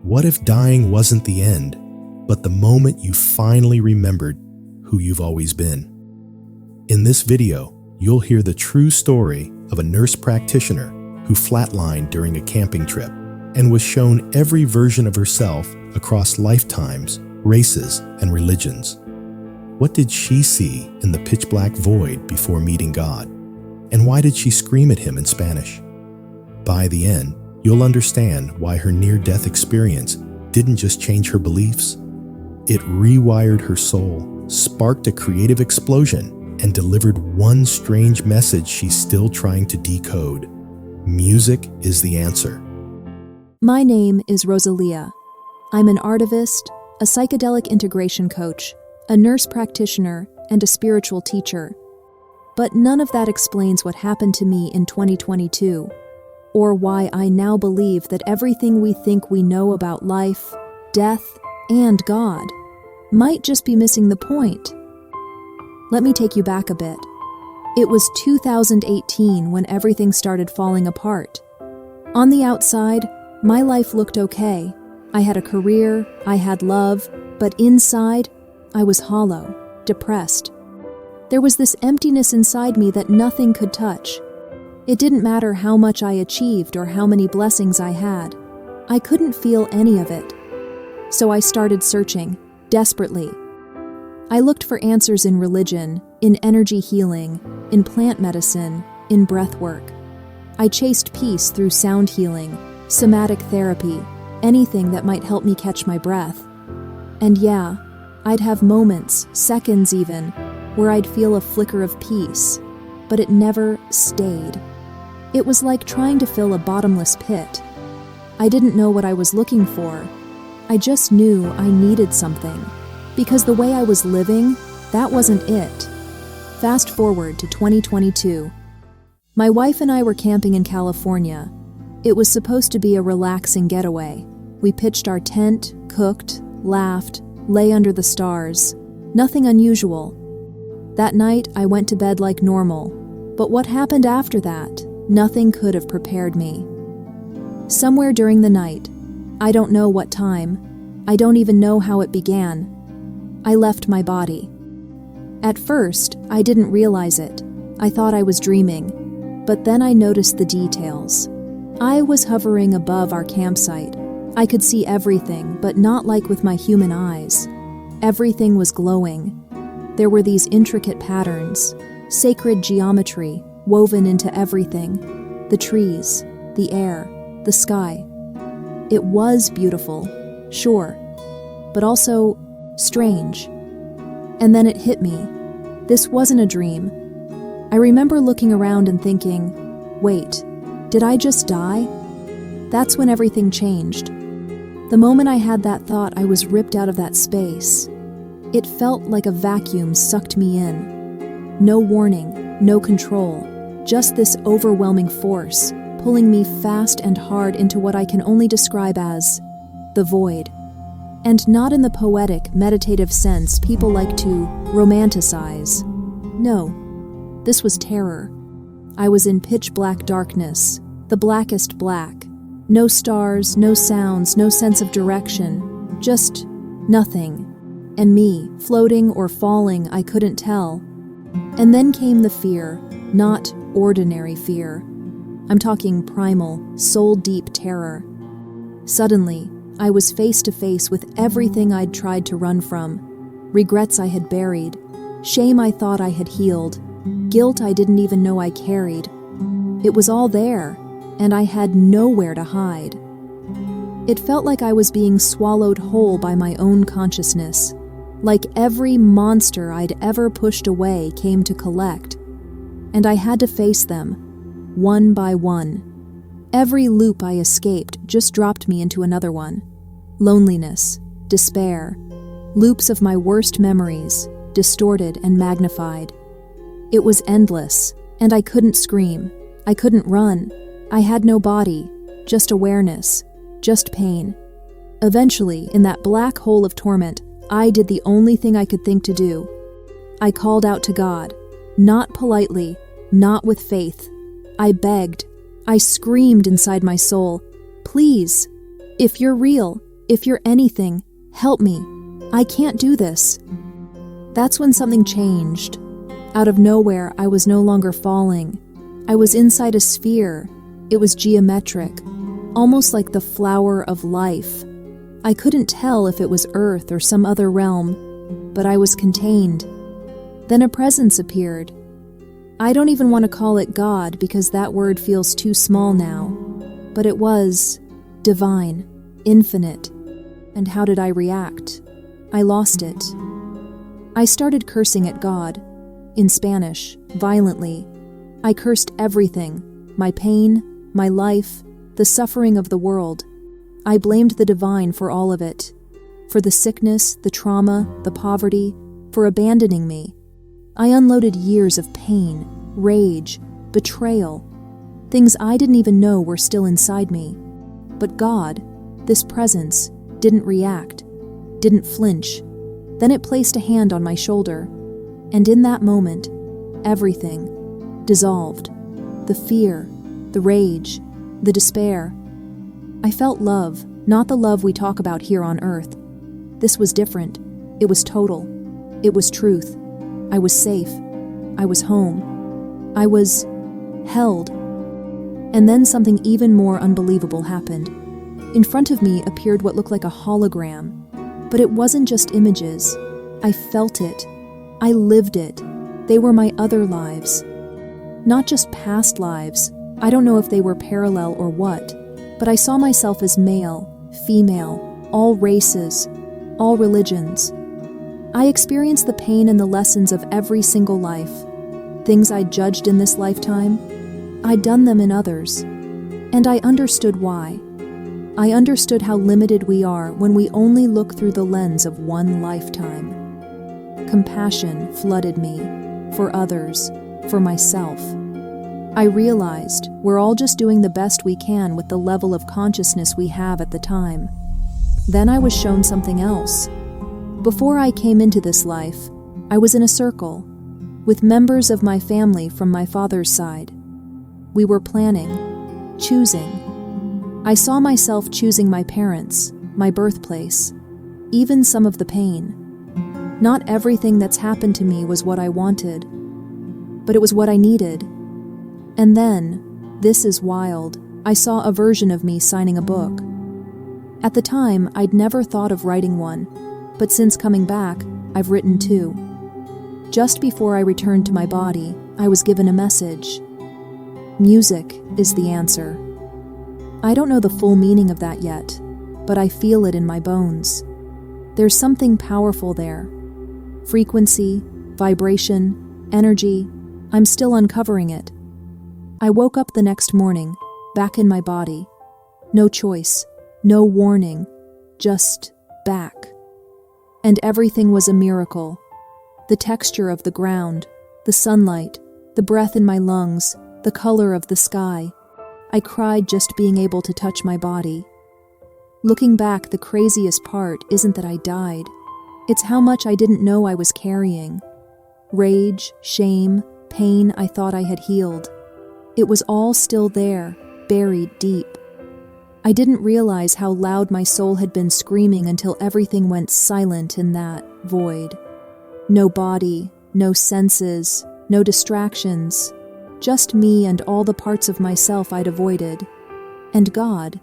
What if dying wasn't the end, but the moment you finally remembered who you've always been? In this video, you'll hear the true story of a nurse practitioner who flatlined during a camping trip and was shown every version of herself across lifetimes, races, and religions. What did she see in the pitch-black void before meeting God? And why did she scream at him in Spanish? By the end, you'll understand why her near-death experience didn't just change her beliefs. It rewired her soul, sparked a creative explosion, and delivered one strange message she's still trying to decode. Music is the answer. My name is Rosalia. I'm an artivist, a psychedelic integration coach, a nurse practitioner, and a spiritual teacher. But none of that explains what happened to me in 2022, or why I now believe that everything we think we know about life, death, and God might just be missing the point. Let me take you back a bit. It was 2018 when everything started falling apart. On the outside, my life looked okay. I had a career, I had love, but inside, I was hollow, depressed. There was this emptiness inside me that nothing could touch. It didn't matter how much I achieved or how many blessings I had. I couldn't feel any of it. So I started searching, desperately. I looked for answers in religion, in energy healing, in plant medicine, in breath work. I chased peace through sound healing, somatic therapy, anything that might help me catch my breath. And yeah, I'd have moments, seconds even, where I'd feel a flicker of peace, but it never stayed. It was like trying to fill a bottomless pit. I didn't know what I was looking for. I just knew I needed something, because the way I was living, that wasn't it. Fast forward to 2022. My wife and I were camping in California. It was supposed to be a relaxing getaway. We pitched our tent, cooked, laughed, lay under the stars. Nothing unusual. That night, I went to bed like normal. But what happened after that? Nothing could have prepared me. Somewhere during the night, I don't know what time, I don't even know how it began, I left my body. At first, I didn't realize it. I thought I was dreaming. But then I noticed the details. I was hovering above our campsite. I could see everything, but not like with my human eyes. Everything was glowing. There were these intricate patterns, sacred geometry woven into everything. The trees, the air, the sky. It was beautiful, sure, but also strange. And then it hit me. This wasn't a dream. I remember looking around and thinking, wait, did I just die? That's when everything changed. The moment I had that thought, I was ripped out of that space. It felt like a vacuum sucked me in. No warning, no control, just this overwhelming force, pulling me fast and hard into what I can only describe as the void. And not in the poetic, meditative sense people like to romanticize. No, this was terror. I was in pitch-black darkness, the blackest black. No stars, no sounds, no sense of direction, just nothing. And me, floating or falling, I couldn't tell. And then came the fear, not ordinary fear. I'm talking primal, soul-deep terror. Suddenly, I was face to face with everything I'd tried to run from. Regrets I had buried, shame I thought I had healed, guilt I didn't even know I carried. It was all there, and I had nowhere to hide. It felt like I was being swallowed whole by my own consciousness, like every monster I'd ever pushed away came to collect, and I had to face them, one by one. Every loop I escaped just dropped me into another one. Loneliness, despair, loops of my worst memories, distorted and magnified. It was endless, and I couldn't scream. I couldn't run. I had no body, just awareness, just pain. Eventually, in that black hole of torment, I did the only thing I could think to do. I called out to God, not politely, not with faith. I begged. I screamed inside my soul, please, if you're real, If you're anything, help me. I can't do this." That's when something changed. Out of nowhere, I was no longer falling. I was inside a sphere. It was geometric, almost like the flower of life. I couldn't tell if it was Earth or some other realm, but I was contained. Then a presence appeared. I don't even want to call it God because that word feels too small now, but it was divine, infinite. And how did I react? I lost it. I started cursing at God, in Spanish, violently. I cursed everything, my pain, my life, the suffering of the world. I blamed the divine for all of it, for the sickness, the trauma, the poverty, for abandoning me. I unloaded years of pain, rage, betrayal, things I didn't even know were still inside me. But God, this presence, didn't react, didn't flinch. Then it placed a hand on my shoulder, and in that moment, everything dissolved. The fear, the rage, the despair. I felt love, not the love we talk about here on earth. This was different. It was total. It was truth. I was safe. I was home. I was held. And then something even more unbelievable happened. In front of me appeared what looked like a hologram. But it wasn't just images. I felt it. I lived it. They were my other lives. Not just past lives. I don't know if they were parallel or what, but I saw myself as male, female, all races, all religions. I experienced the pain and the lessons of every single life. Things I'd judged in this lifetime, I'd done them in others. And I understood why. I understood how limited we are when we only look through the lens of one lifetime. Compassion flooded me, for others, for myself. I realized we're all just doing the best we can with the level of consciousness we have at the time. Then I was shown something else. Before I came into this life, I was in a circle with members of my family from my father's side. We were planning, choosing. I saw myself choosing my parents, my birthplace, even some of the pain. Not everything that's happened to me was what I wanted, but it was what I needed. And then, this is wild, I saw a version of me signing a book. At the time, I'd never thought of writing one, but since coming back, I've written two. Just before I returned to my body, I was given a message. Music is the answer. I don't know the full meaning of that yet, but I feel it in my bones. There's something powerful there. Frequency, vibration, energy. I'm still uncovering it. I woke up the next morning, back in my body. No choice, no warning, just back. And everything was a miracle. The texture of the ground, the sunlight, the breath in my lungs, the color of the sky. I cried just being able to touch my body. Looking back, the craziest part isn't that I died. It's how much I didn't know I was carrying. Rage, shame, pain I thought I had healed. It was all still there, buried deep. I didn't realize how loud my soul had been screaming until everything went silent in that void. No body, no senses, no distractions. Just me and all the parts of myself I'd avoided. And God.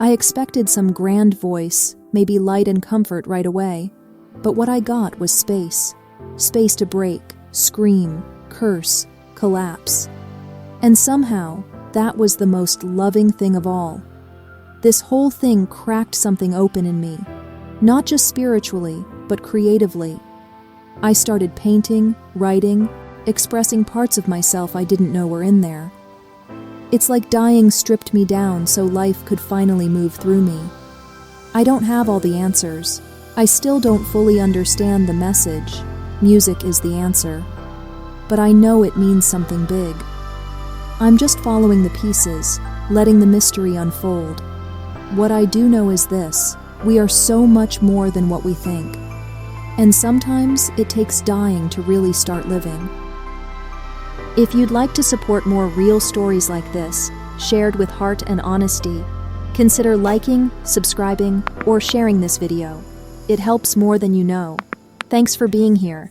I expected some grand voice, maybe light and comfort right away. But what I got was space. Space to break, scream, curse, collapse. And somehow, that was the most loving thing of all. This whole thing cracked something open in me. Not just spiritually, but creatively. I started painting, writing, expressing parts of myself I didn't know were in there. It's like dying stripped me down so life could finally move through me. I don't have all the answers. I still don't fully understand the message. Music is the answer. But I know it means something big. I'm just following the pieces, letting the mystery unfold. What I do know is this: we are so much more than what we think. And sometimes it takes dying to really start living. If you'd like to support more real stories like this, shared with heart and honesty, Consider liking, subscribing, or sharing this video. It helps more than you know. Thanks for being here.